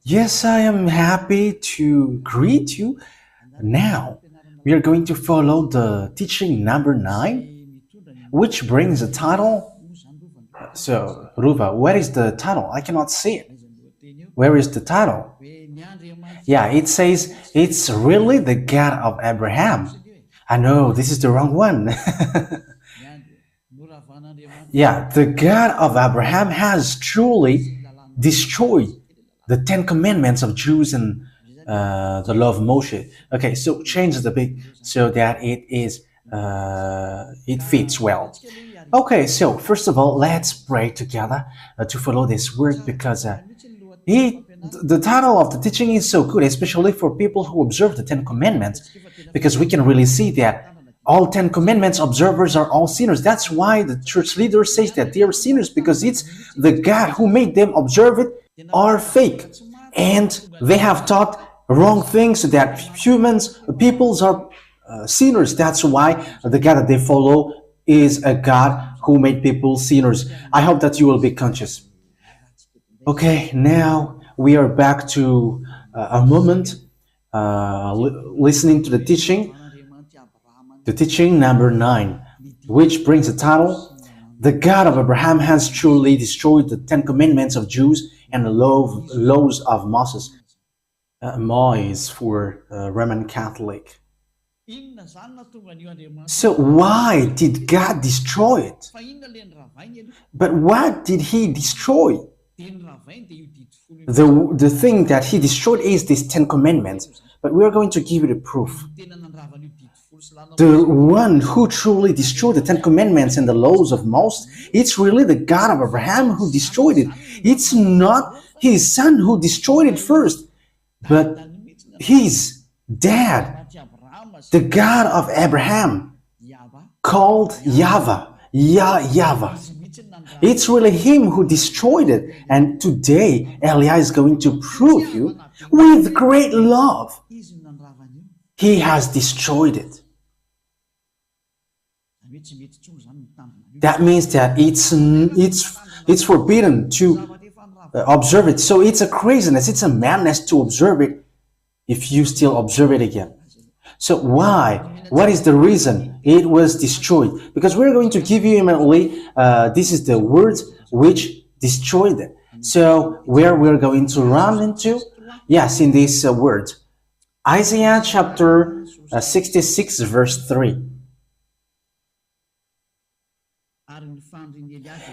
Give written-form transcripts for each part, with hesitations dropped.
Yes, I am happy to greet you. Now, we are going to follow the teaching number 9, which brings the title. So, Ruva, where is the title? I cannot see it. Where is the title? Yeah, it says, it's really the God of Abraham. I know, this is the wrong one. Yeah, the God of Abraham has truly destroyed the Ten Commandments of Jews and the law of Moshe. Okay, so change the bit so that it fits well. Okay, so first of all, let's pray together to follow this word because the title of the teaching is so good, especially for people who observe the Ten Commandments, because we can really see that all 10 commandments observers are all sinners. That's why the church leader says that they are sinners, because it's the God who made them observe it are fake. And they have taught wrong things so that peoples are sinners. That's why the God that they follow is a God who made people sinners. I hope that you will be conscious. Okay, now we are back to a moment listening to the teaching number 9, which brings the title, The God of Abraham has truly destroyed the 10 commandments of Jews and the laws of Moses. Mo is for Roman Catholic. So why did God destroy it? But what did he destroy? The thing that he destroyed is these 10 commandments, but we are going to give you the proof. The one who truly destroyed the Ten Commandments and the laws of Moses, it's really the God of Abraham who destroyed it. It's not his son who destroyed it first, but his dad, the God of Abraham, called YAHVAH, YAHVAH. It's really him who destroyed it. And today, Eliah is going to prove you with great love. He has destroyed it. That means that it's forbidden to observe it. So it's a craziness, it's a madness to observe it if you still observe it again. So why? What is the reason it was destroyed? Because we're going to give you immediately, this is the word which destroyed it. So where we're going to run into? Yes, in this word. Isaiah chapter 66 verse 3.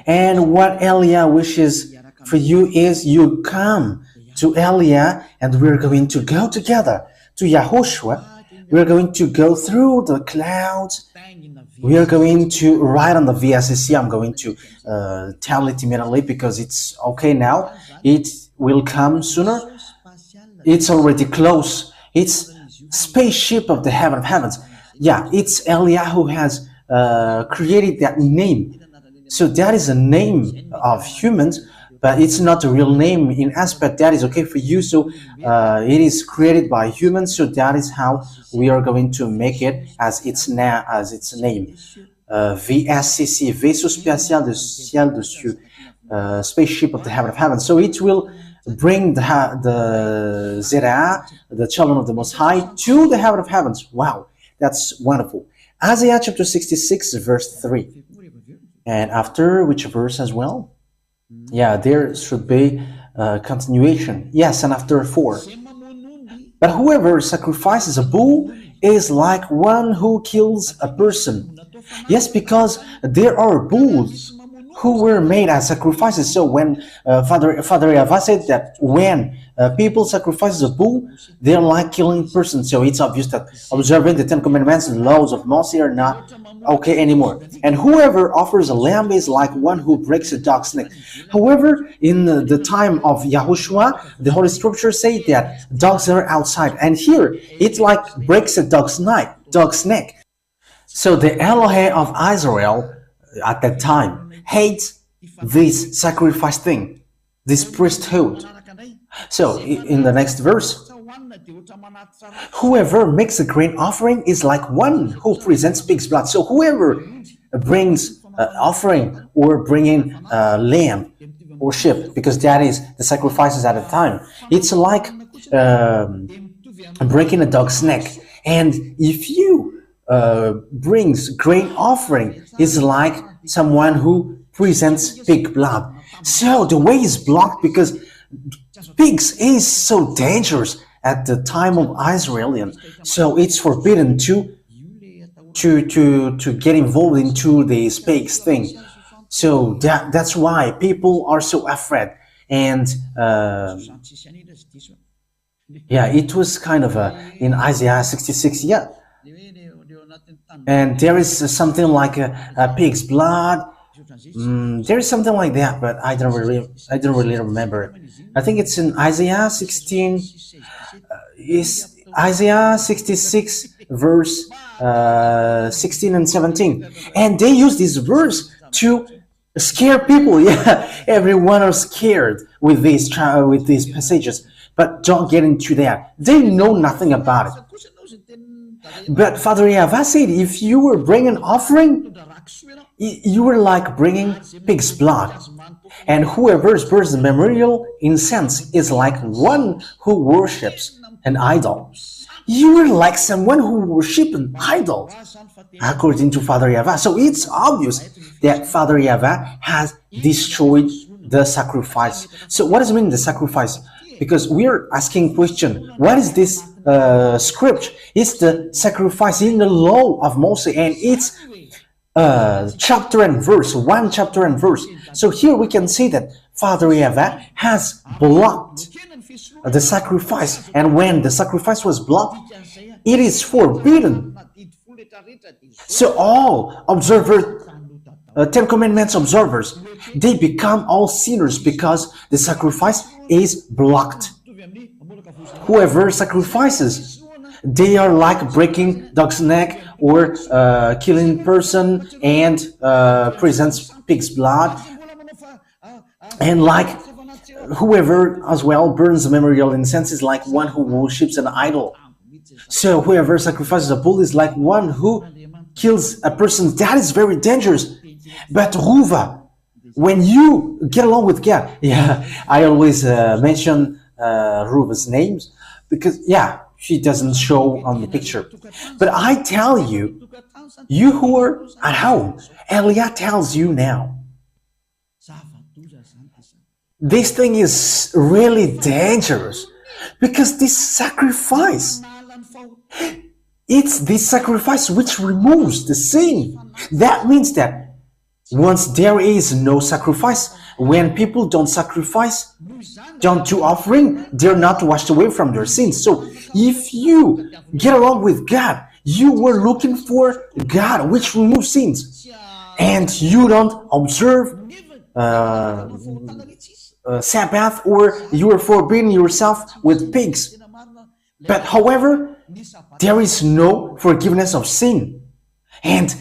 And what Eliah wishes for you is you come to Eliah and we're going to go together to YAHOSHUAH. We're going to go through the clouds. We are going to ride on the VSCC. I'm going to tell it immediately because it's okay now. It will come sooner. It's already close. It's spaceship of the heaven of heavens. Yeah, it's Eliah who has created that name. So that is a name of humans, but it's not a real name in aspect. That is okay for you. So it is created by humans. So that is how we are going to make it as its name. VSCC, Vaisseau Spatial de Ciel de Cieux, spaceship of the heaven of heaven. So it will bring the Zerah, the children of the Most High, to the heaven of heavens. Wow, that's wonderful. Isaiah chapter 66, verse 3. And after which verse as well? Yeah, there should be a continuation. Yes, and after 4. But whoever sacrifices a bull is like one who kills a person. Yes, because there are bulls who were made as sacrifices. So when Father YAHVAH said that when people sacrifice a bull, they're like killing persons. So it's obvious that observing the 10 commandments and laws of Moses are not okay anymore. And whoever offers a lamb is like one who breaks a dog's neck. However, in the time of YAHOSHUAH, the Holy Scriptures say that dogs are outside. And here, it like breaks a dog's neck. So the Elohe of Israel at that time hates this sacrifice thing, this priesthood. So in the next verse, whoever makes a grain offering is like one who presents pig's blood. So whoever brings offering or bringing lamb or sheep, because that is the sacrifices at the time. It's like breaking a dog's neck. And if you brings grain offering, it's like someone who presents pig blood. So the way is blocked because pigs is so dangerous at the time of Israelian. So it's forbidden to get involved into this pigs thing. So that's why people are so afraid. And yeah, it was kind of in Isaiah 66. Yeah, and there is something like a pig's blood. There is something like that, but I don't really remember it. I think it's in Isaiah 16. Is Isaiah 66 verse 16 and 17, and they use this verse to scare people. Yeah, everyone are scared with these passages, but don't get into that. They know nothing about it. But Father YAHVAH said, if you were bringing offering, you were like bringing pig's blood. And whoever burns the memorial incense is like one who worships an idol. You are like someone who worships an idol, according to Father YAHVAH. So it's obvious that Father YAHVAH has destroyed the sacrifice. So what does it mean, the sacrifice? Because we're asking question, what is this script? It's the sacrifice in the law of Moses, and it's chapter and verse, one chapter and verse. So here we can see that Father YAHVAH has blocked the sacrifice, and when the sacrifice was blocked, it is forbidden. So all observers, Ten Commandments observers, they become all sinners because the sacrifice is blocked. Whoever sacrifices, they are like breaking dog's neck or killing person and presents pig's blood, and like whoever as well burns the memorial incense is like one who worships an idol. So whoever sacrifices a bull is like one who kills a person. That is very dangerous. But Ruva, when you get along with God, yeah, I always mention Ruva's names because, yeah, she doesn't show on the picture. But I tell you, you who are at home, Elia tells you now, this thing is really dangerous because this sacrifice, it's this sacrifice which removes the sin. That means that once there is no sacrifice, when people don't sacrifice, don't do offering, they're not washed away from their sins. So if you get along with God, you were looking for God which removes sins, and you don't observe Sabbath, or you are forbidding yourself with pigs. But however, there is no forgiveness of sin, and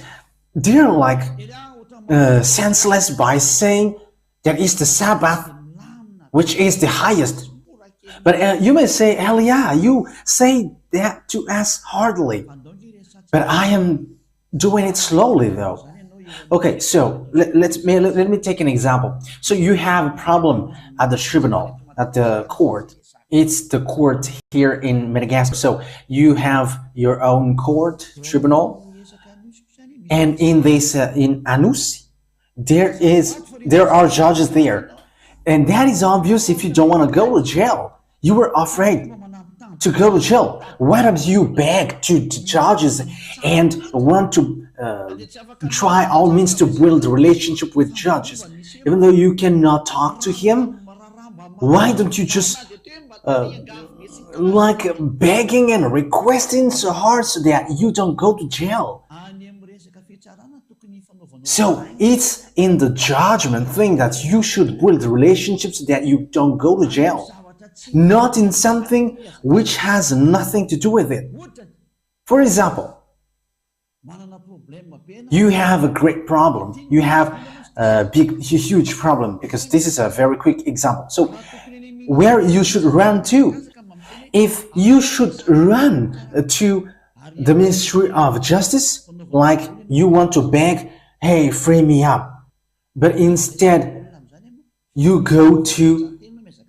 they're like senseless by saying that is the Sabbath which is the highest. But you may say, Elia, you say that to us hardly, but I am doing it slowly though. Okay, so let me take an example. So you have a problem at the tribunal, at the court. It's the court here in Madagascar. So you have your own court, tribunal, and in this in Anus, there are judges there, and that is obvious. If you don't want to go to jail, you were afraid to go to jail. Why don't you beg to judges and want to try all means to build a relationship with judges, even though you cannot talk to him? Why don't you just like begging and requesting so hard so that you don't go to jail? So it's in the judgment thing that you should build relationships so that you don't go to jail, not in something which has nothing to do with it. For example, you have a great problem. You have a huge problem, because this is a very quick example. So where you should run to? If you should run to the Ministry of Justice, like you want to beg, hey, free me up. But instead, You go to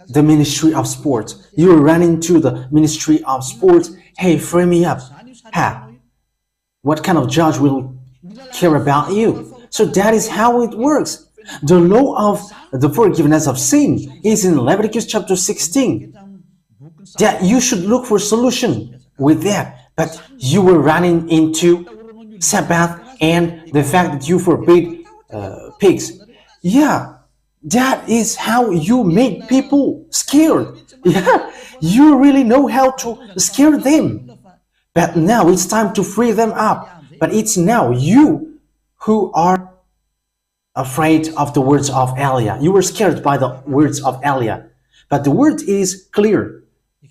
the ministry of sports. You run into the ministry of sports. Hey, free me up. Ha, what kind of judge will care about you? So that is how it works. The law of the forgiveness of sin is in Leviticus chapter 16. That you should look for solution with that. But you were running into Sabbath and the fact that you forbid pigs. Yeah, that is how you make people scared. Yeah, you really know how to scare them. But now it's time to free them up. But it's now you who are afraid of the words of Elia. You were scared by the words of Elia. But the word is clear.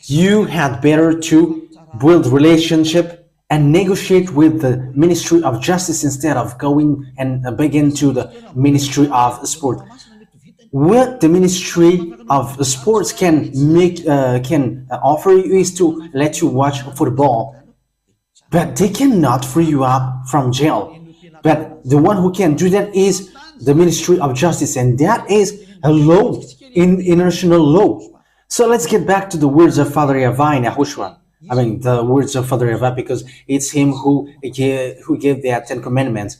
You had better to build relationship and negotiate with the ministry of justice instead of going and begin to the ministry of sport. What the ministry of sports can offer you is to let you watch football, but they cannot free you up from jail. But the one who can do that is the ministry of justice, and that is a law, international law. So let's get back to the words of Father YAHVAH in YAHOSHUAH. I mean, the words of Father YAHVAH, because it's him who gave the 10 Commandments,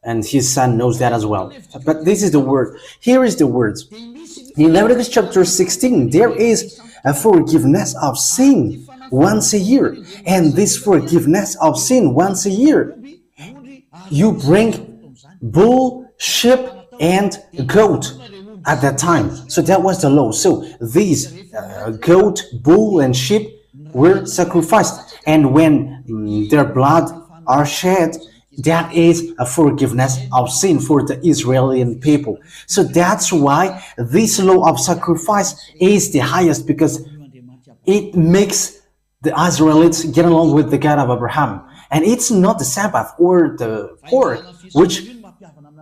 and his son knows that as well. But this is the word. Here is the words. In Leviticus chapter 16, there is a forgiveness of sin once a year. And this forgiveness of sin once a year, you bring bull, sheep, and goat at that time. So that was the law. So these goat, bull, and sheep were sacrificed. And when their blood are shed, that is a forgiveness of sin for the Israeli people. So that's why this law of sacrifice is the highest, because it makes the Israelites get along with the God of Abraham. And it's not the Sabbath or the pork which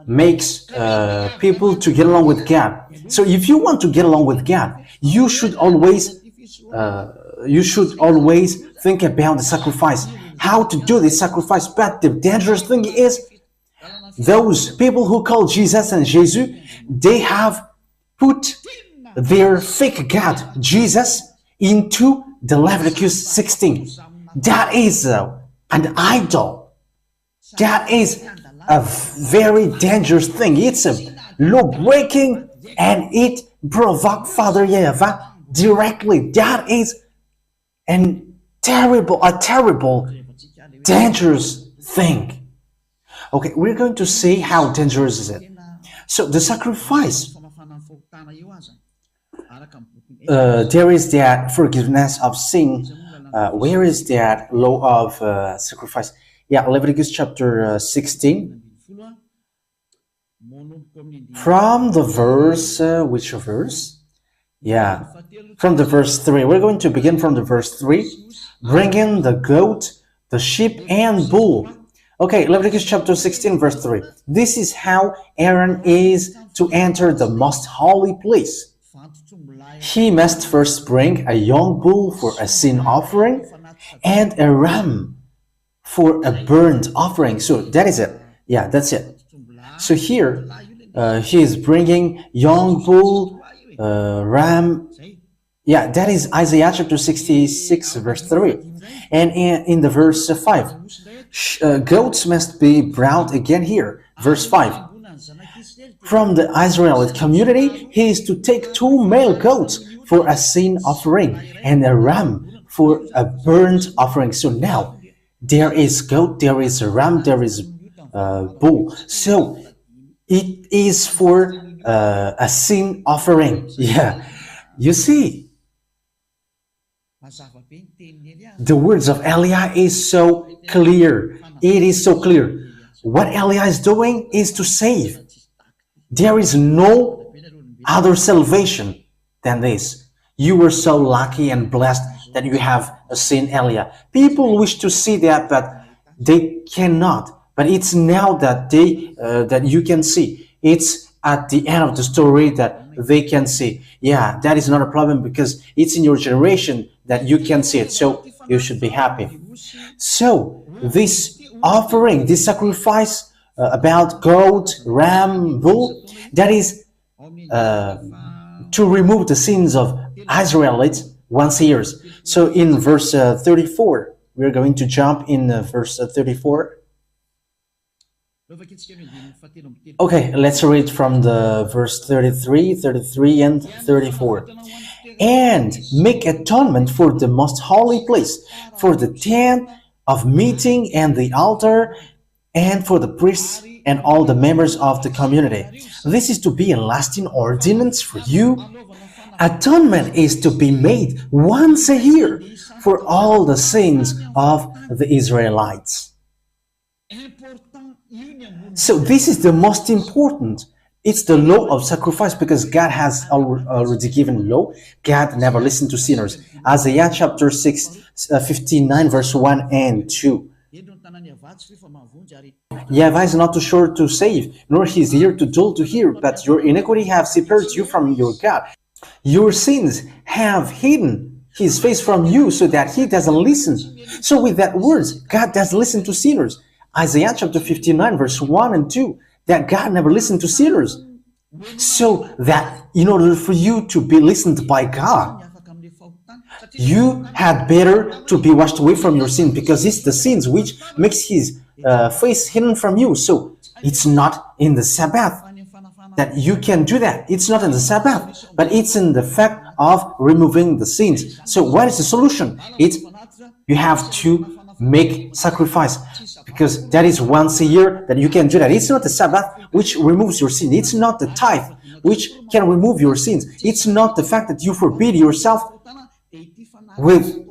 makes people to get along with God. So if you want to get along with God, you should always think about the sacrifice, how to do this sacrifice. But the dangerous thing is, those people who call Jesus and Jesus, they have put their fake God, Jesus, into the Leviticus 16. That is an idol. That is a very dangerous thing. It's a law breaking, and it provoked Father YAHVAH directly. That is a terrible, dangerous thing. Okay, we're going to see how dangerous is it. So the sacrifice, there is that forgiveness of sin. Where is that law of sacrifice? Yeah, Leviticus chapter 16. From the verse, which verse? Yeah, from the verse 3. We're going to begin from the verse 3. Bring in the goat, the sheep, and bull. Okay, Leviticus chapter 16, verse 3. This is how Aaron is to enter the most holy place. He must first bring a young bull for a sin offering and a ram for a burnt offering. So that is it. Yeah, that's it. So here, he is bringing young bull, ram. Yeah, that is Isaiah chapter 66, verse 3. And in the verse 5, goats must be brought again here. Verse 5. From the Israelite community, he is to take 2 male goats for a sin offering and a ram for a burnt offering. So now, there is goat, there is a ram, there is bull. So it is for a sin offering. Yeah, you see, the words of Elia is so clear. It is so clear. What Elia is doing is to save. There is no other salvation than this. You were so lucky and blessed that you have seen Elia. People wish to see that, but they cannot. But it's now that that you can see. It's at the end of the story that they can see. Yeah, that is not a problem, because it's in your generation that you can see it. So you should be happy. So this offering, this sacrifice about goat, ram, bull, that is to remove the sins of Israelites once a year. So in verse 34, we're going to jump in verse 34. Okay, let's read from the verse 33, and 34. And make atonement for the most holy place, for the tent of meeting and the altar, and for the priests and all the members of the community. This is to be a lasting ordinance for you. Atonement is to be made once a year for all the sins of the Israelites. So this is the most important. It's the law of sacrifice, because God has already given law. God never listened to sinners. Isaiah chapter 59 verse 1 and 2. YAHVAH is not too short to save, nor he is here to dull to hear, but your iniquity have separated you from your God. Your sins have hidden his face from you so that he doesn't listen. So with that words, God doesn't listen to sinners. Isaiah chapter 59 verse 1 and 2, that God never listened to sinners. So that in order for you to be listened by God, you had better to be washed away from your sin, because it's the sins which makes his face hidden from you. So it's not in the Sabbath that you can do that. It's not in the Sabbath, but it's in the fact of removing the sins. So what is the solution? It's you have to make sacrifice, because that is once a year that you can do that. It's not the Sabbath which removes your sin. It's not the tithe which can remove your sins. It's not the fact that you forbid yourself with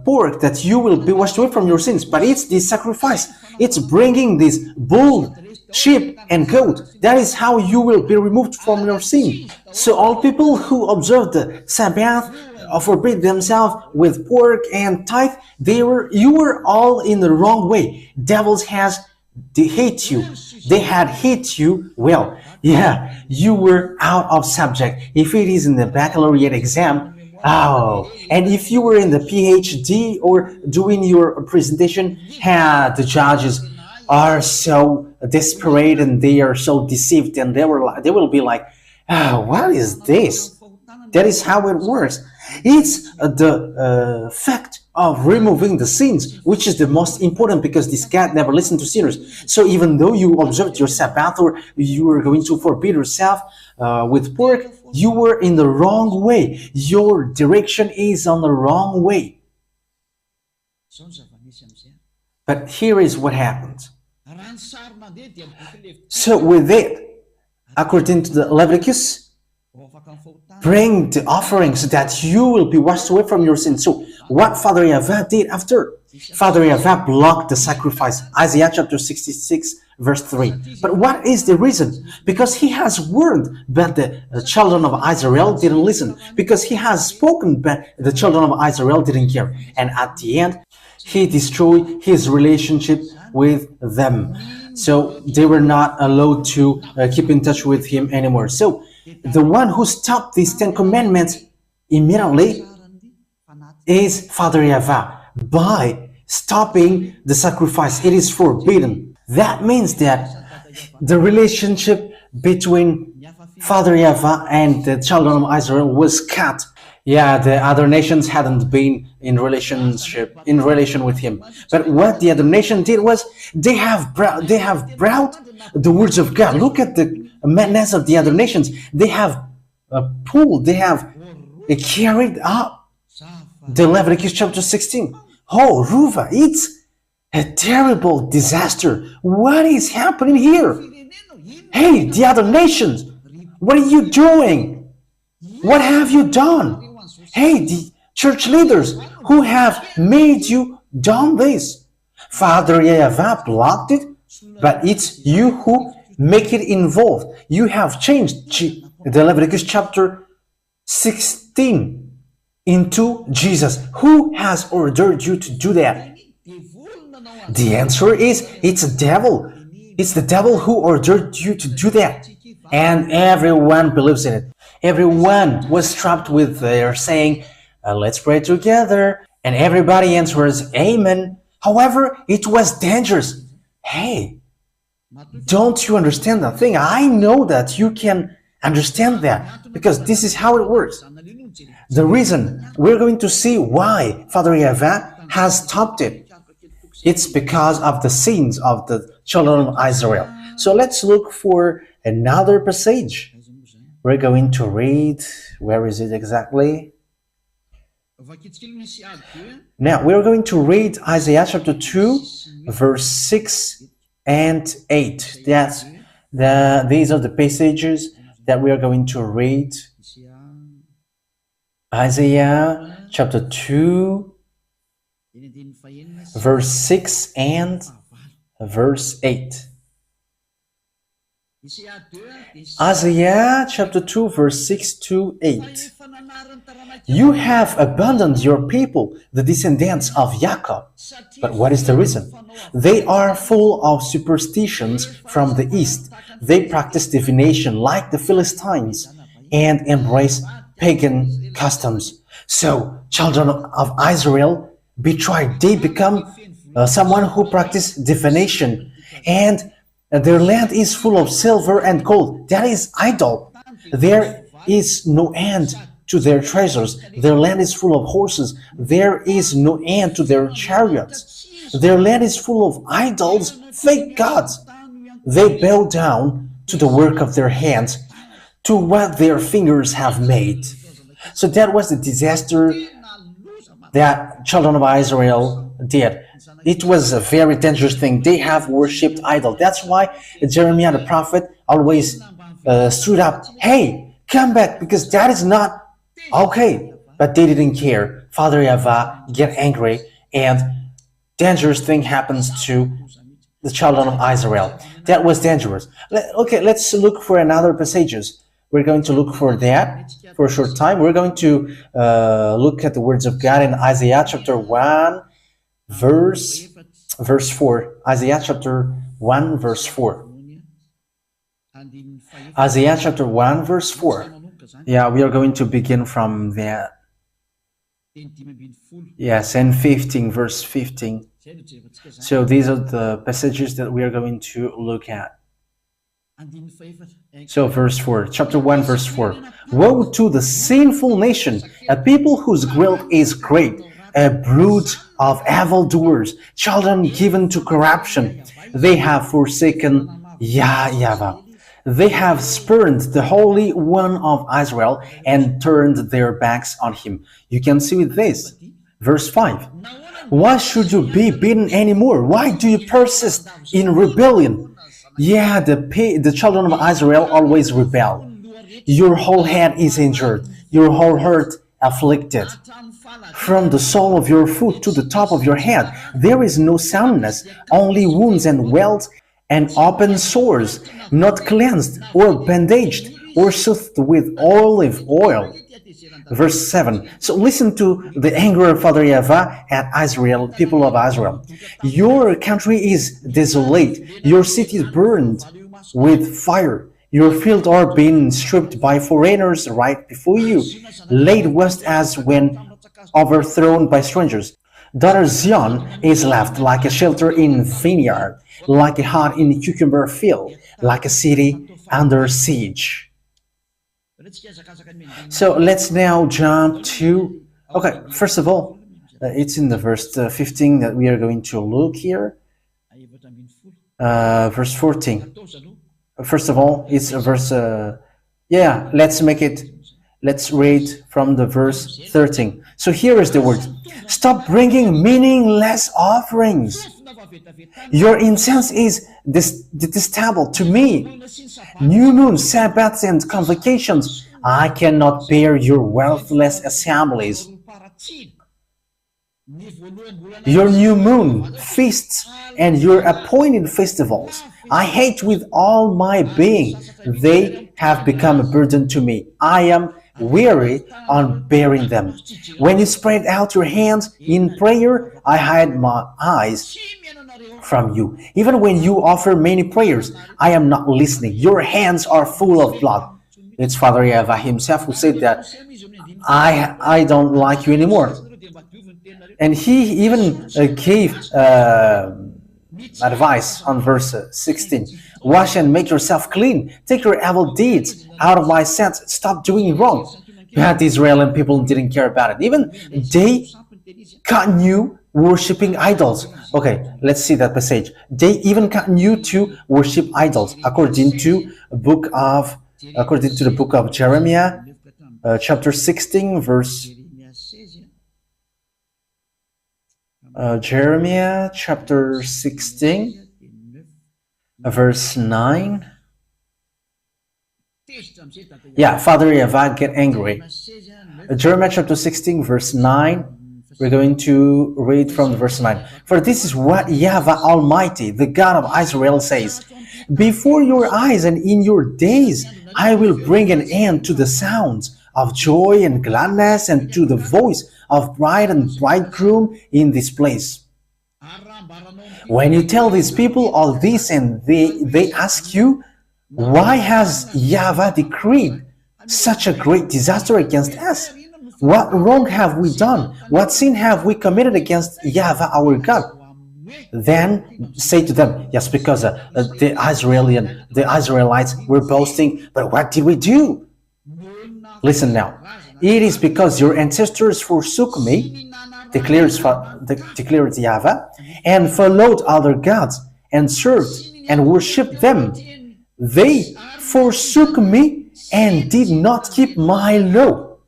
pork that you will be washed away from your sins, but it's the sacrifice. It's bringing this bull, sheep, and goat. That is how you will be removed from your sin. So all people who observe the Sabbath forbid themselves with pork and tithe, you were all in the wrong way. Devils they hate you. They had hate you. Well, yeah, you were out of subject. If it is in the baccalaureate exam, and if you were in the PhD or doing your presentation, the judges are so desperate and they are so deceived, and they will be like, what is this? That is how it works. It's the fact of removing the sins, which is the most important, because this God never listened to sinners. So even though you observed your Sabbath, or you were going to forbid yourself with pork, you were in the wrong way. Your direction is on the wrong way. But here is what happens. So with it, according to the Leviticus, bring the offering so that you will be washed away from your sins. So what Father YAHVAH did after? Father YAHVAH blocked the sacrifice. Isaiah chapter 66 verse 3. But what is the reason? Because he has warned, but the children of Israel didn't listen. Because he has spoken, but the children of Israel didn't care. And at the end, he destroyed his relationship with them. So they were not allowed to keep in touch with him anymore. So the one who stopped these 10 commandments immediately is Father YAHVAH. By stopping the sacrifice, it is forbidden. That means that the relationship between Father YAHVAH and the children of Israel was cut. Yeah, the other nations hadn't been in relation with him. But what the other nation did was they have brought the words of God. Look at the madness of the other nations. They have carried up the Leviticus chapter 16. Oh, Ruva, it's a terrible disaster. What is happening here? Hey, the other nations, what are you doing? What have you done? Hey, the church leaders who have made you done this. Father YAHVAH blocked it, but it's you who make it involved. You have changed the Leviticus chapter 16 into Jesus. Who has ordered you to do that? The answer is it's the devil. It's the devil who ordered you to do that. And everyone believes in it. Everyone was trapped with their saying, let's pray together. And everybody answers, amen. However, it was dangerous. Hey, don't you understand that thing? I know that you can Understand that, because this is how it works. The reason we're going to see why Father YAHVAH has stopped it. It's because of the sins of the children of Israel. So let's look for another passage. We're going to read, where is it exactly? Now, we're going to read Isaiah chapter 2, verse 6 and 8. These are the passages that we are going to read. Isaiah chapter 2, verse 6 and verse 8. Isaiah chapter 2, verse 6 to 8. You have abandoned your people, the descendants of Jacob. But what is the reason? They are full of superstitions from the east. They practice divination like the Philistines and embrace pagan customs. So, children of Israel betrayed. They become someone who practices divination, and their land is full of silver and gold. That is idol. There is no end to their treasures. Their land is full of horses. There is no end to their chariots. Their land is full of idols, fake gods. They bow down to the work of their hands, to what their fingers have made. So that was the disaster that children of Israel did. It was a very dangerous thing. They have worshipped idols. That's why Jeremiah the prophet always stood up. Hey, come back, because that is not okay. But they didn't care. Father YAHVAH get angry, and dangerous thing happens to the children of Israel. That was dangerous. Okay, let's look for another passages. We're going to look for that for a short time. We're going to look at the words of God in Isaiah chapter 1, verse 4. Isaiah chapter 1, verse 4. Isaiah chapter 1, verse 4. Yeah, we are going to begin from that. Yes, and 15, verse 15. So these are the passages that we are going to look at. So verse 4, chapter 1, verse 4. Woe to the sinful nation, a people whose guilt is great, a brood of evildoers, children given to corruption. They have forsaken YAHVAH. They have spurned the Holy One of Israel and turned their backs on him. You can see with this. Verse 5. Why should you be beaten anymore? Why do you persist in rebellion? Yeah, the children of Israel always rebel. Your whole head is injured, your whole heart afflicted. From the sole of your foot to the top of your head, there is no soundness, only wounds and welts and open sores, not cleansed or bandaged or soothed with olive oil. Verse 7. So listen to the anger of Father YAHVAH at Israel, people of Israel. Your country is desolate. Your city is burned with fire. Your fields are being stripped by foreigners right before you, laid waste as when overthrown by strangers. Daughter Zion is left like a shelter in vineyard, like a hut in a cucumber field, like a city under siege. So let's now jump to, okay, first of all, it's in the verse 15 that we are going to look here. Verse 14. First of all, it's a verse, let's read from the verse 13. So here is the word. Stop bringing meaningless offerings. Your incense is detestable to me. New moons, Sabbaths, and convocations. I cannot bear your worthless assemblies. Your new moon, feasts, and your appointed festivals. I hate with all my being. They have become a burden to me. I am weary on bearing them. When you spread out your hands in prayer, I hide my eyes from you. Even when you offer many prayers, I am not listening. Your hands are full of blood. It's Father YAHVAH himself who said that I don't like you anymore. And he even gave advice on verse 16. Wash and make yourself clean. Take your evil deeds out of my sight. Stop doing wrong. But the Israeli people didn't care about it. Even they continue worshipping idols. Okay, let's see that passage. They even continue to worship idols, according to the book of Jeremiah, chapter 16, verse. Jeremiah chapter 16, verse 9. Yeah, Father YAHVAH get angry. Jeremiah chapter 16, verse 9. We're going to read from verse 9. For this is what YAHVAH Almighty, the God of Israel, says. Before your eyes and in your days, I will bring an end to the sounds of joy and gladness and to the voice of bride and bridegroom in this place. When you tell these people all this and they ask you, why has YAHVAH decreed such a great disaster against us? What wrong have we done? What sin have we committed against YAHVAH our God? Then say to them, yes, because the Israelites were boasting, but what did we do? Listen now. It is because your ancestors forsook me, declares YAHVAH, and followed other gods, and served and worshipped them. They forsook me and did not keep my law.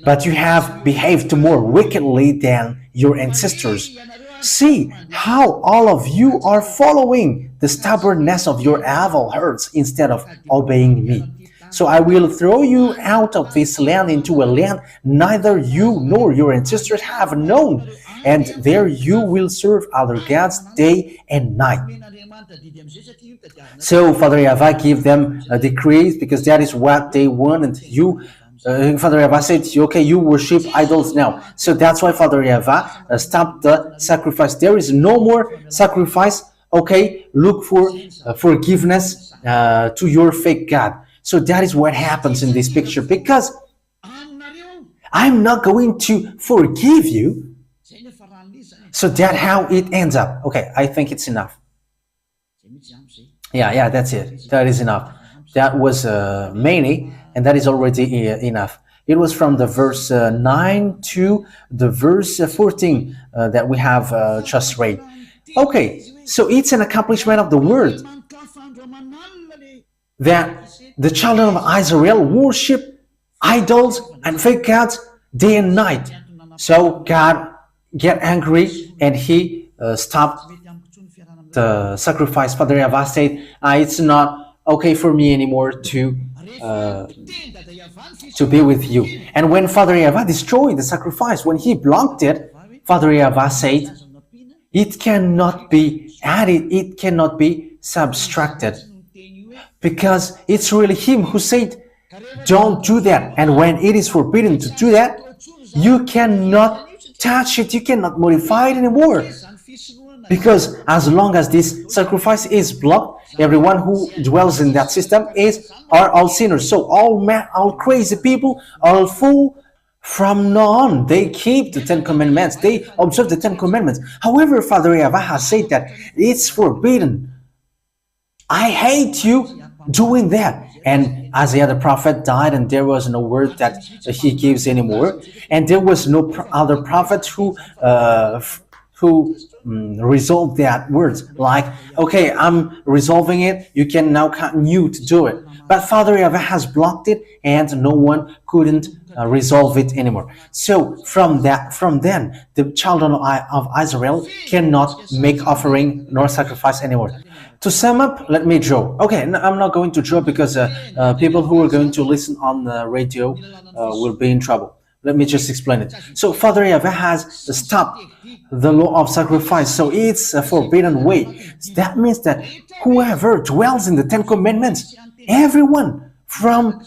But you have behaved more wickedly than your ancestors. See how all of you are following the stubbornness of your evil hearts instead of obeying me. So I will throw you out of this land into a land neither you nor your ancestors have known, and there you will serve other gods day and night. So Father YAHVAH gave them decrees because that is what they wanted. Father YAHVAH said, okay, you worship idols now. So that's why Father YAHVAH stopped the sacrifice. There is no more sacrifice. Okay, look for forgiveness to your fake God. So that is what happens in this picture, because I'm not going to forgive you. So that's how it ends up. Okay, I think it's enough. Yeah, that's it. That is enough. That was many, and that is already enough. It was from the verse 9 to the verse 14 that we have just read. Okay, so it's an accomplishment of the word that the children of Israel worship idols and fake gods day and night. So God get angry and he stopped the sacrifice. Father YAHVAH said, it's not okay for me anymore to be with you. And when Father YAHVAH destroyed the sacrifice, when he blocked it, Father YAHVAH said, it cannot be added, it cannot be subtracted. Because it's really him who said, don't do that. And when it is forbidden to do that, you cannot touch it, you cannot modify it anymore. Because as long as this sacrifice is blocked, everyone who dwells in that system are all sinners. So all crazy people, all fool, from now on, they keep the 10 Commandments. They observe the 10 Commandments. However, Father YAHVAH has said that it's forbidden. I hate you doing that. And Isaiah the prophet died, and there was no word that he gives anymore. And there was no other prophet who resolved that words. Like, okay, I'm resolving it. You can now continue to do it. But Father YAHVAH has blocked it, and no one couldn't resolve it anymore. So from then, the children of Israel cannot make offering nor sacrifice anymore. To sum up, let me draw. Okay, I'm not going to draw because people who are going to listen on the radio will be in trouble. Let me just explain it. So Father YAHVAH has stopped the law of sacrifice. So it's a forbidden way. That means that whoever dwells in the 10 Commandments, everyone from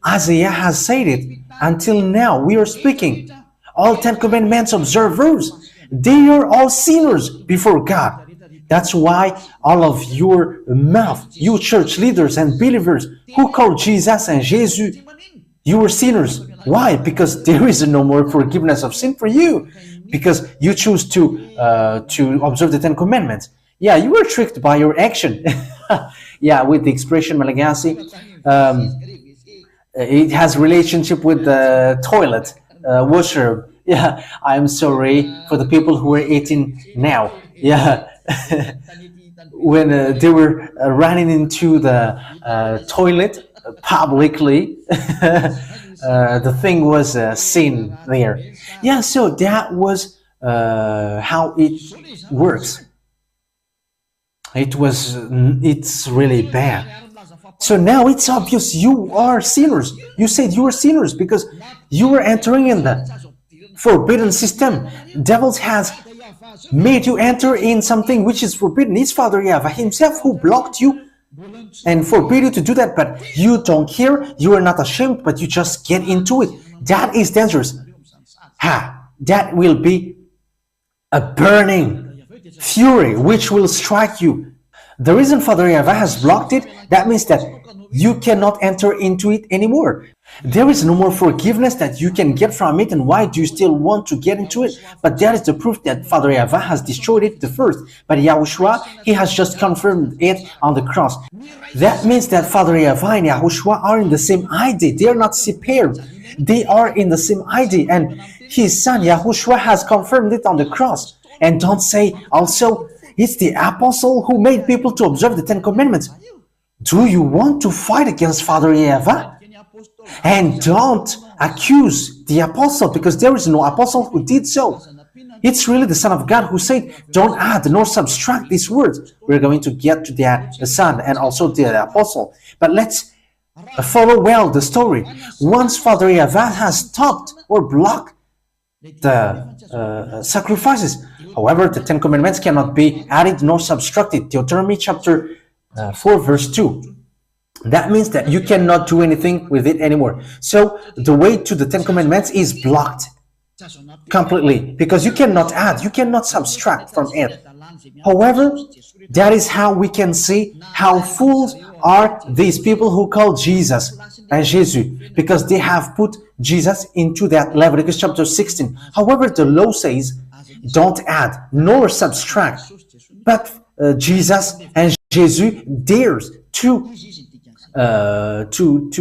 Isaiah has said it until now. We are speaking. All 10 Commandments observers, they are all sinners before God. That's why all of your mouth, you church leaders and believers who call Jesus and Jesus You were sinners. Why? Because there is no more forgiveness of sin for you, because you choose to observe the Ten Commandments. Yeah, you were tricked by your action. Yeah, with the expression Malagasy, it has relationship with the toilet washer. Yeah, I'm sorry for the people who are eating now. Yeah. When they were running into the toilet publicly, the thing was seen there. Yeah, so that was how it works. It's really bad. So now it's obvious you are sinners. You said you were sinners because you were entering in the forbidden system. Devil has made you enter in something which is forbidden. It's Father YAHVAH himself who blocked you and forbid you to do that, but you don't care. You are not ashamed, but you just get into it. That is dangerous. That will be a burning fury which will strike you. The reason Father YAHVAH has blocked it, that means that you cannot enter into it anymore. There is no more forgiveness that you can get from it, and why do you still want to get into it? But that is the proof that Father YAHVAH has destroyed it the first. But YAHOSHUAH, he has just confirmed it on the cross. That means that Father YAHVAH and YAHOSHUAH are in the same ID. They are not separate. They are in the same ID, and his son YAHOSHUAH has confirmed it on the cross. And don't say also, it's the apostle who made people to observe the Ten Commandments. Do you want to fight against Father YAHVAH? And don't accuse the apostle, because there is no apostle who did so. It's really the Son of God who said, don't add nor subtract these words. We're going to get to that, the Son and also the apostle. But let's follow well the story. Once Father YAHVAH has stopped or blocked the sacrifices, however, the Ten Commandments cannot be added nor subtracted. Deuteronomy chapter 4 verse 2. That means that you cannot do anything with it anymore. So the way to the Ten Commandments is blocked completely, because you cannot add, you cannot subtract from it. However, that is how we can see how fools are these people who call Jesus and Jesus, because they have put Jesus into that Leviticus chapter 16. However, the law says don't add nor subtract, but Jesus and Jesus dares to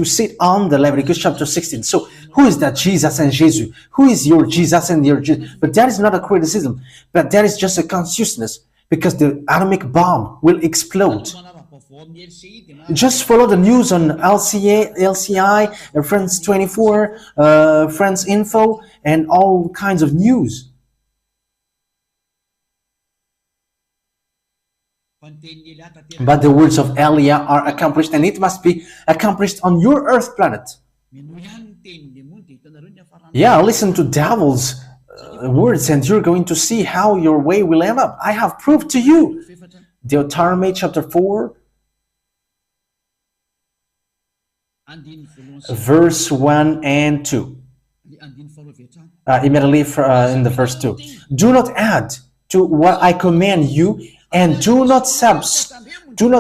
sit on the Leviticus chapter 16. So who is that Jesus and Jesus? Who is your Jesus and your Jesus? But that is not a criticism, but that is just a consciousness, because the atomic bomb will explode. Just follow the news on LCI, France 24, France Info, and all kinds of news. But the words of Elia are accomplished, and it must be accomplished on your earth planet. Yeah, listen to devil's words, and you're going to see how your way will end up. I have proved to you. Deuteronomy chapter 4, verse 1 and 2. Immediately in the verse 2. Do not add to what I command you, and do not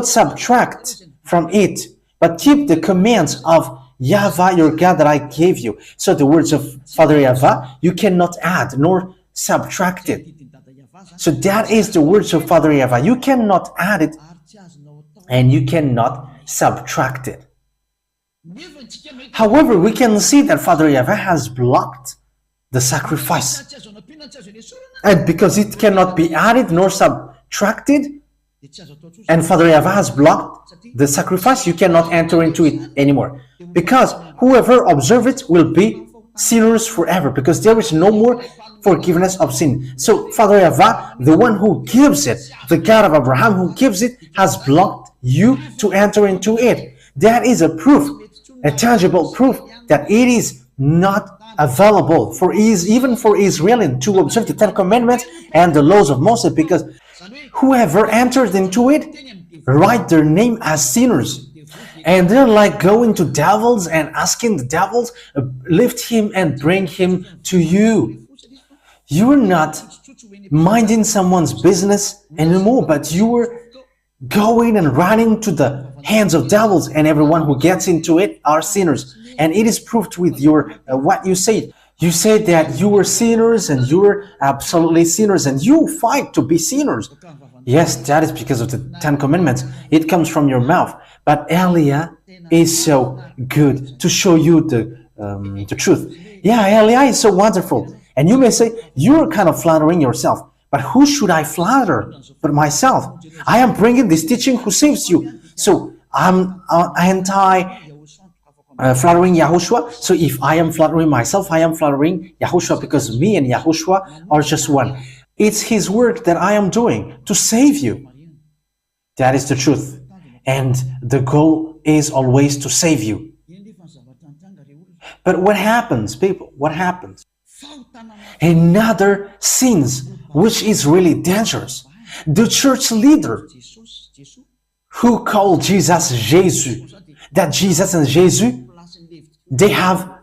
subtract from it, but keep the commands of YAHVAH your God that I gave you. So the words of Father YAHVAH, you cannot add nor subtract it. So that is the words of Father YAHVAH. You cannot add it and you cannot subtract it. However, we can see that Father YAHVAH has blocked the sacrifice. And because it cannot be added nor subtracted, and Father YAHVAH has blocked the sacrifice, you cannot enter into it anymore. Because whoever observes it will be sinners forever, because there is no more forgiveness of sin. So Father YAHVAH, the one who gives it, the God of Abraham who gives it, has blocked you to enter into it. That is a proof, a tangible proof, that it is not available for even for Israelis to observe the Ten Commandments and the laws of Moses, because whoever entered into it write their name as sinners. And they're like going to devils and asking the devils, lift him and bring him to you. You're not minding someone's business anymore, but you were going and running to the hands of devils, and everyone who gets into it are sinners. and it is proved with your what you said. You said that you were sinners and you were absolutely sinners and you fight to be sinners. Yes, that is because of the 10 Commandments. It comes from your mouth. But Elia is so good to show you the truth. Yeah, Elia is so wonderful. And you may say, you're kind of flattering yourself. But who should I flatter but myself? I am bringing this teaching who saves you. So I'm flattering Yahushua. So if I am flattering myself, I am flattering Yahushua, because me and Yahushua are just one. It's his work that I am doing to save you. That is the truth. And the goal is always to save you. But what happens, people? What happens? Another sins, which is really dangerous. The church leader who called Jesus Jesus, that Jesus and Jesus, they have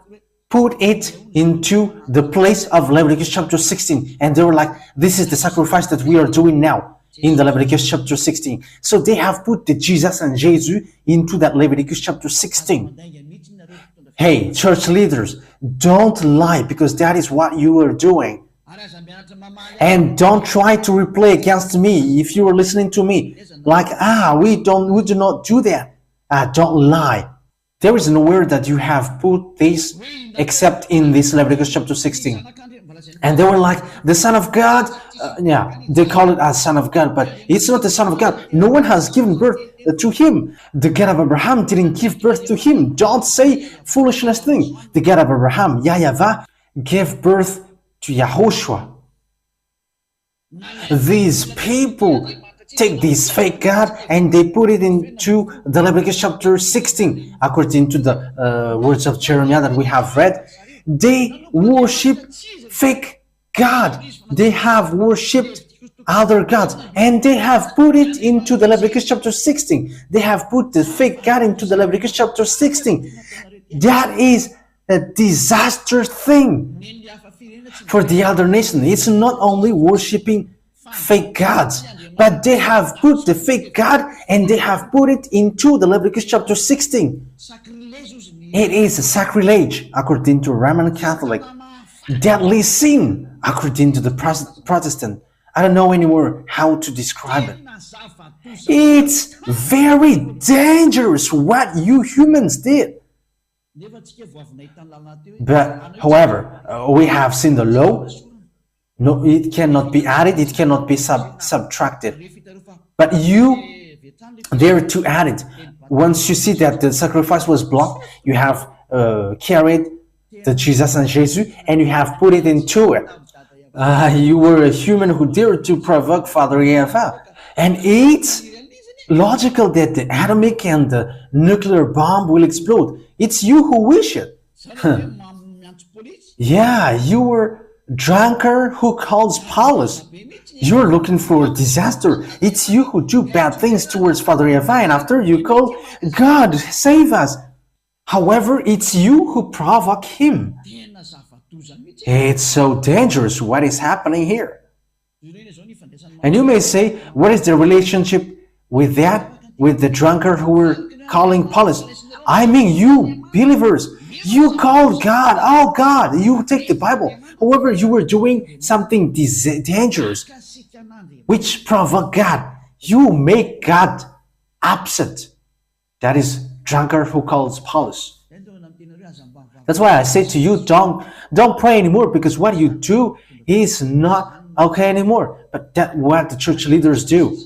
put it into the place of Leviticus chapter 16. And they were like, this is the sacrifice that we are doing now in the Leviticus chapter 16. So they have put the Jesus and Jesus into that Leviticus chapter 16. Hey, church leaders, don't lie, because that is what you are doing. And don't try to replay against me if you are listening to me. Like, we do not do that. Don't lie. There is nowhere that you have put this except in this Leviticus chapter 16. And they were like, the Son of God, they call it as Son of God, but it's not the Son of God. No one has given birth to him. The God of Abraham didn't give birth to him. Don't say foolishness thing. The God of Abraham, YAHVAH, gave birth to YAHOSHUAH. These people take this fake God and they put it into the Leviticus chapter 16, according to the words of Jeremiah that we have read. They worship fake God. They have worshipped other gods, and they have put it into the Leviticus chapter 16. They have put the fake God into the Leviticus chapter 16. That is a disaster thing for the other nation. It's not only worshipping fake gods, but they have put the fake God and they have put it into the Leviticus chapter 16. It is a sacrilege according to Roman Catholic. Deadly sin according to the Protestant. I don't know anymore how to describe it. It's very dangerous what you humans did. But however, we have seen the law. No, it cannot be added, it cannot be subtracted. But you dare to add it. Once you see that the sacrifice was blocked, you have carried the Jesus and Jesus and you have put it into it. You were a human who dared to provoke Father YAHVAH. And it's logical that the atomic and the nuclear bomb will explode. It's you who wish it. Yeah, you were drunkard who calls police. You're looking for disaster. It's you who do bad things towards Father YAHVAH, and after you call, God, save us. However, it's you who provoke him. It's so dangerous what is happening here. And you may say, what is the relationship with that, with the drunkard who were calling police? I mean, you believers, you call God, oh God, you take the Bible. However, you were doing something dangerous, which provoke God. You make God upset. That is drunkard who calls police. That's why I say to you, don't pray anymore, because what you do is not okay anymore. But that's what the church leaders do.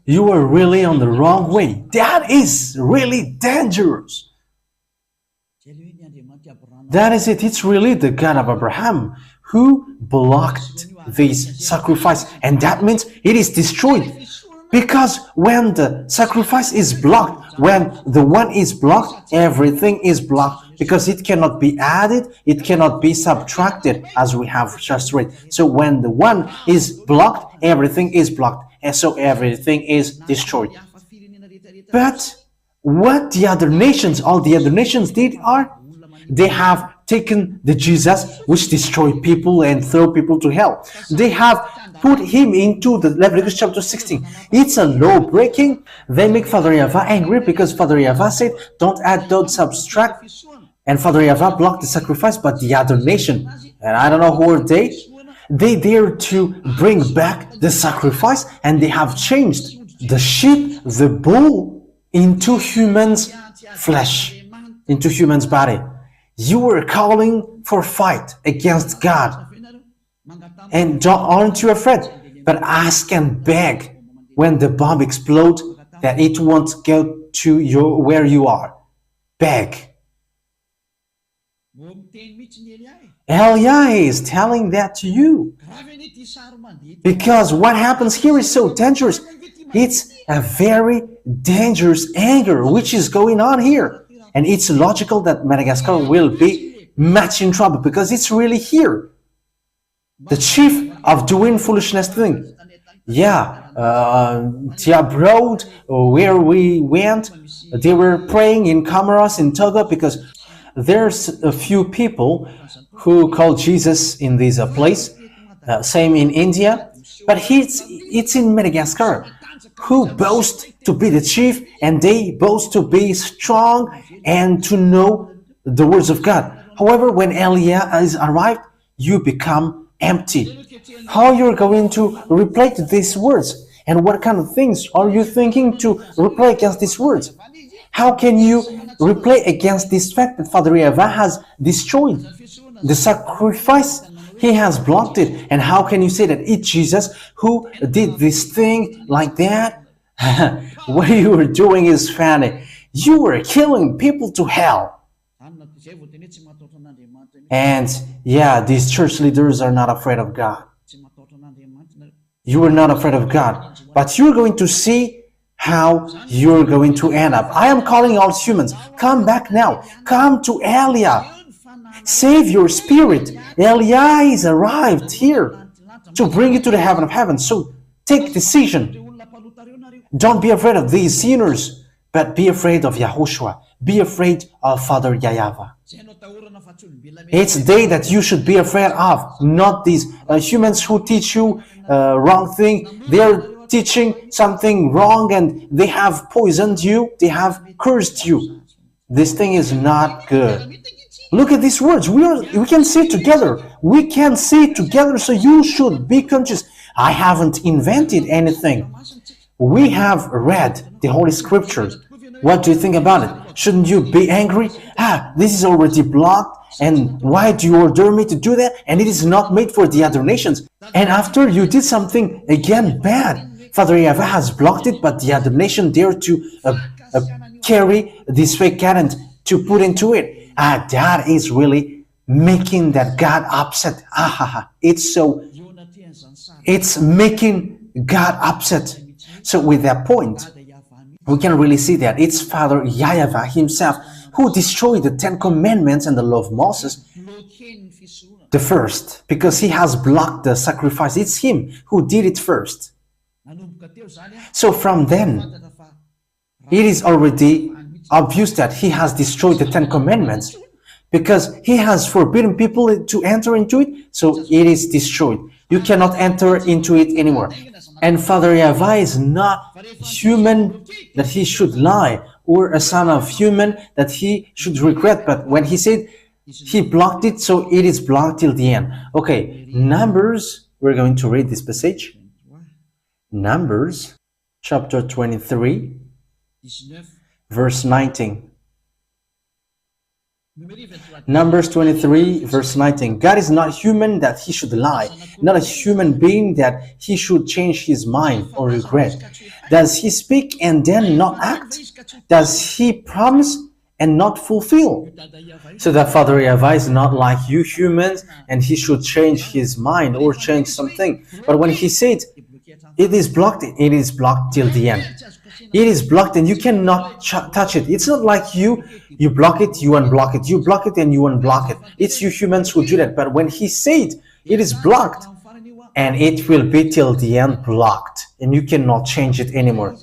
You are really on the wrong way. That is really dangerous. That is it. It's really the God of Abraham who blocked this sacrifice. And that means it is destroyed. Because when the sacrifice is blocked, when the one is blocked, everything is blocked. Because it cannot be added, it cannot be subtracted, as we have just read. So when the one is blocked, everything is blocked. And so everything is destroyed. But what the other nations, all the other nations did are, they have taken the Jesus, which destroyed people and throw people to hell. They have put him into the Leviticus chapter 16. It's a law breaking. They make Father YAHVAH angry because Father YAHVAH said, don't add, don't subtract. And Father YAHVAH blocked the sacrifice, but the other nation, and I don't know who are they dare to bring back the sacrifice, and they have changed the sheep, the bull, into human's flesh, into human's body. You were calling for fight against God. And aren't you afraid? But ask and beg when the bomb explodes that it won't go to where you are. Beg. Eliah is telling that to you. Because what happens here is so dangerous. It's a very dangerous anger which is going on here. And it's logical that Madagascar will be much in trouble because it's really here. The chief of doing foolishness thing. Yeah, the abroad where we went, they were praying in Comoros, in Togo, because there's a few people who call Jesus in this place. Same in India, but it's in Madagascar, who boast to be the chief, and they boast to be strong and to know the words of God. However, when Eliah is arrived, you become empty. How you're going to reply to these words? And what kind of things are you thinking to reply against these words? How can you reply against this fact that Father YAHVAH has destroyed the sacrifice? He has blocked it. And how can you say that it's Jesus who did this thing like that? What you were doing is funny. You were killing people to hell. And yeah, these church leaders are not afraid of God. You are not afraid of God. But you're going to see how you're going to end up. I am calling all humans. Come back now. Come to Eliah. Save your spirit. Eliah is arrived here to bring you to the heaven of heaven. So take decision. Don't be afraid of these sinners, but be afraid of YAHOSHUAH. Be afraid of Father YAHVAH. It's they that you should be afraid of, not these humans who teach you wrong thing. They're teaching something wrong and they have poisoned you. They have cursed you. This thing is not good. Look at these words. We can see it together. We can see it together, so you should be conscious. I haven't invented anything. We have read the Holy Scriptures. What do you think about it? Shouldn't you be angry? This is already blocked, and why do you order me to do that? And it is not made for the other nations. And after you did something again bad, Father YAHVAH has blocked it, but the other nation dare to carry this fake calendar to put into it. That is really making that God upset. It's making God upset. So with that point, we can really see that it's Father YAHVAH himself who destroyed the 10 Commandments and the law of Moses, the first, because he has blocked the sacrifice. It's him who did it first. So from then, it is already obvious that he has destroyed the 10 Commandments, because he has forbidden people to enter into it, so it is destroyed. You cannot enter into it anymore. And Father YAHVAH is not human that he should lie, or a son of human that he should regret. But when he said he blocked it, so it is blocked till the end. Okay, Numbers, we're going to read this passage. Numbers chapter 23, verse 19. Numbers 23, verse 19. God is not human that he should lie, not a human being that he should change his mind or regret. Does he speak and then not act? Does he promise and not fulfill? So that Father YAHVAH is not like you humans, and he should change his mind or change something. But when he said it is blocked till the end. It is blocked and you cannot touch it. It's not like you block it, you unblock it. You block it and you unblock it. It's you humans who do that. But when he said it is blocked, and it will be till the end blocked, and you cannot change it anymore.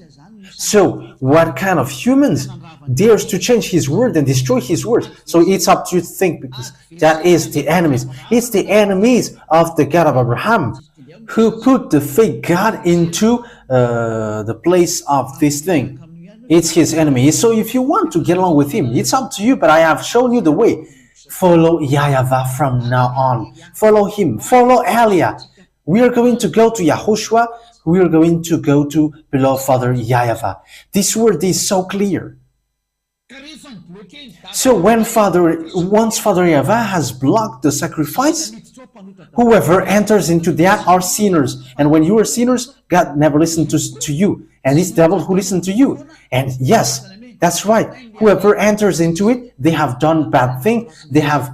So what kind of humans dares to change his word and destroy his word? So it's up to you to think, because that is the enemies. It's the enemies of the God of Abraham who put the fake God into the place of this thing. It's his enemy. So if you want to get along with him, it's up to you, but I have shown you the way. Follow YAHVAH from now on. Follow him. Follow Elia. We are going to go to YAHOSHUAH. We are going to go to beloved Father YAHVAH. This word is so clear. So once Father YAHVAH has blocked the sacrifice, whoever enters into that are sinners. And when you are sinners, God never listened to you. And it's the devil who listened to you. And yes, that's right. Whoever enters into it, they have done bad thing. They have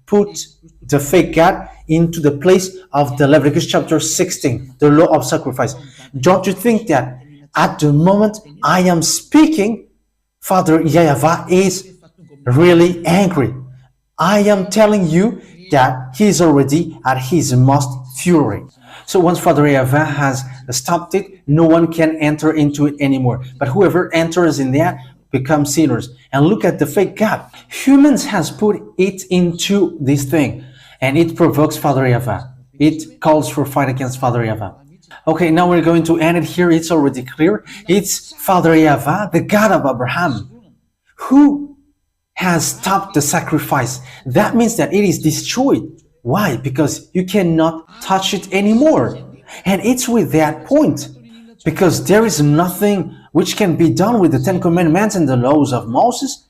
put the fake God into the place of the Leviticus chapter 16, the law of sacrifice. Don't you think that at the moment I am speaking, Father YAHVAH is really angry? I am telling you that he is already at his most fury. So once Father YAHVAH has stopped it, no one can enter into it anymore. But whoever enters in there becomes sinners. And look at the fake God. Humans has put it into this thing, and it provokes Father YAHVAH. It calls for fight against Father YAHVAH. Okay, now we're going to end it here. It's already clear. It's Father YAHVAH, the God of Abraham, who has stopped the sacrifice. That means that it is destroyed. Why? Because you cannot touch it anymore. And it's with that point, because there is nothing which can be done with the Ten Commandments and the laws of Moses.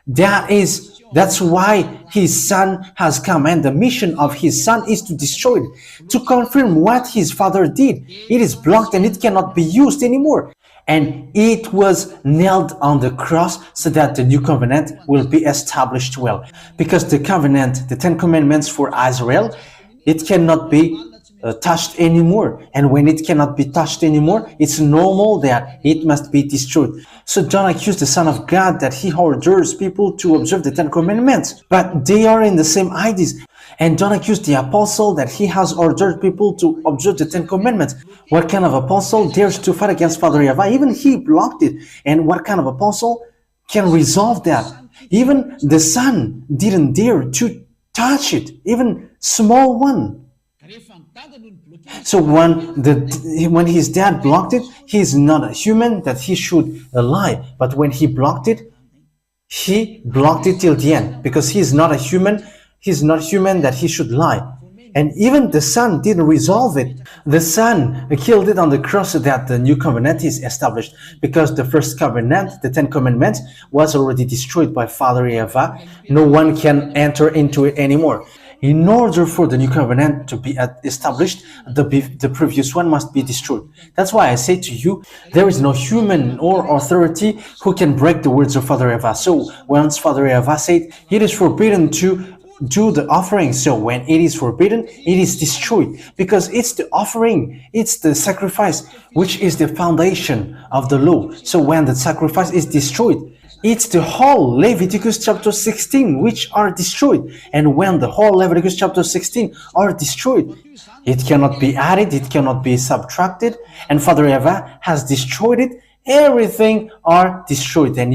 That's why his son has come, and the mission of his son is to destroy it, to confirm what his father did. It is blocked and it cannot be used anymore. And it was nailed on the cross so that the new covenant will be established well. Because the covenant, the Ten Commandments for Israel, it cannot be touched anymore. And when it cannot be touched anymore, it's normal that it must be destroyed. So don't accuse the Son of God that he orders people to observe the Ten Commandments, but they are in the same ideas. And don't accuse the apostle that he has ordered people to observe the Ten Commandments. What kind of apostle dares to fight against Father YAHVAH? Even he blocked it. And what kind of apostle can resolve that? Even the son didn't dare to touch it, even small one. So when his dad blocked it, he is not a human that he should lie. But when he blocked it till the end, because he is not a human. He's not human that he should lie. And even the son didn't resolve it. The son killed it on the cross so that the new covenant is established. Because the first covenant, the Ten Commandments, was already destroyed by Father YAHVAH. No one can enter into it anymore. In order for the new covenant to be established, the previous one must be destroyed. That's why I say to you, there is no human or authority who can break the words of Father YAHVAH. So once Father YAHVAH said, it is forbidden to do the offering. So when it is forbidden, it is destroyed, because it's the offering, it's the sacrifice, which is the foundation of the law. So when the sacrifice is destroyed, it's the whole Leviticus chapter 16 which are destroyed. And when the whole Leviticus chapter 16 are destroyed, it cannot be added, it cannot be subtracted, and Father YAHVAH has destroyed it. Everything are destroyed, and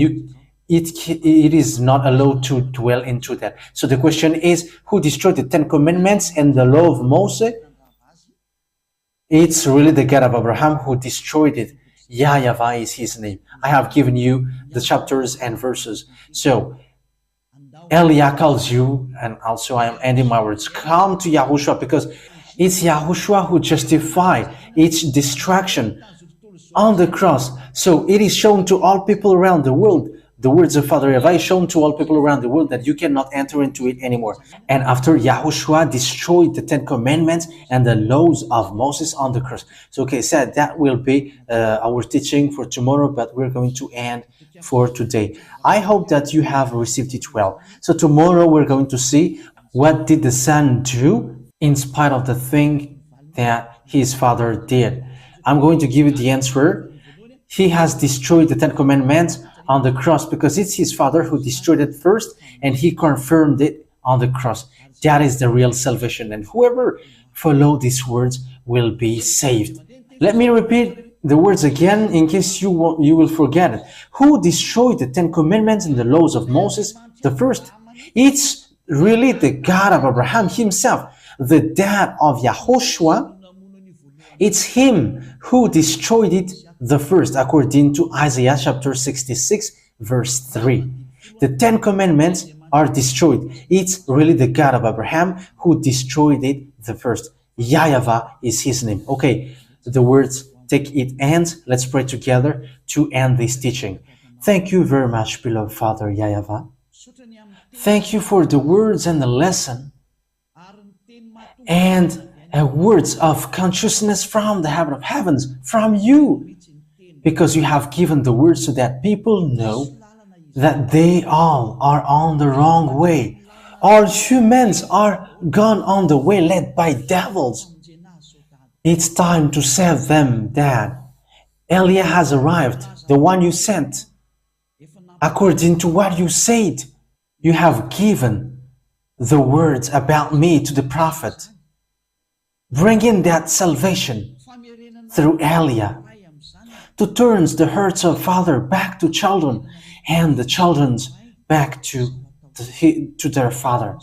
it is not allowed to dwell into that. So the question is, who destroyed the Ten Commandments and the law of Moses? It's really the God of Abraham who destroyed it. YAHVAH is his name. I have given you the chapters and verses. So Elia calls you, and also I am ending my words, come to YAHOSHUAH, because it's YAHOSHUAH who justified its destruction on the cross. So it is shown to all people around the world. The words of Father YAHVAH is shown to all people around the world that you cannot enter into it anymore. And after YAHOSHUAH destroyed the Ten Commandments and the laws of Moses on the cross. So okay, said that will be our teaching for tomorrow, but we're going to end for today. I hope that you have received it well. So tomorrow we're going to see what did the son do in spite of the thing that his father did. I'm going to give you the answer. He has destroyed the Ten Commandments on the cross because it's his father who destroyed it first, and he confirmed it on the cross. That is the real salvation, and whoever follow these words will be saved. Let me repeat the words again in case you will forget it. Who destroyed the Ten Commandments and the laws of Moses? The first. It's really the God of Abraham himself, the dad of YAHOSHUAH. It's him who destroyed it the first, according to Isaiah chapter 66, verse 3. The 10 commandments are destroyed. It's really the God of Abraham who destroyed it the first. YAHVAH is his name. Okay, the words take it and let's pray together to end this teaching. Thank you very much, beloved Father YAHVAH. Thank you for the words and the lesson and words of consciousness from the heaven of heavens, from you, because you have given the words so that people know that they all are on the wrong way. All humans are gone on the way led by devils. It's time to save them, Dad. Eliah has arrived, the one you sent. According to what you said, you have given the words about me to the prophet, bringing that salvation through Eliah, to turn the hearts of father back to children and the children's back to their father.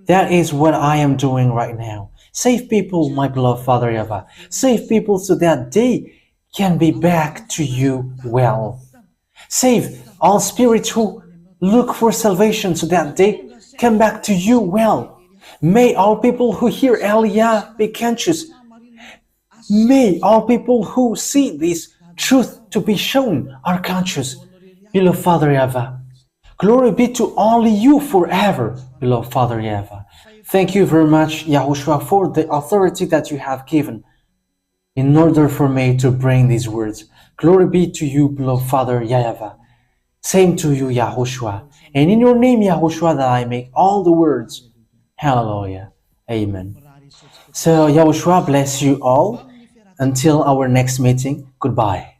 That is what I am doing right now. Save people, my beloved Father YAHVAH. Save people so that they can be back to you well. Save all spirits who look for salvation so that they come back to you well. May all people who hear Eliah be conscious. May all people who see this truth to be shown are conscious. Beloved Father YAHVAH, glory be to only you forever, beloved Father YAHVAH. Thank you very much, Yahushua, for the authority that you have given in order for me to bring these words. Glory be to you, beloved Father YAHVAH. Same to you, Yahushua. And in your name, Yahushua, that I make all the words. Hallelujah. Amen. So, Yahushua bless you all. Until our next meeting, goodbye.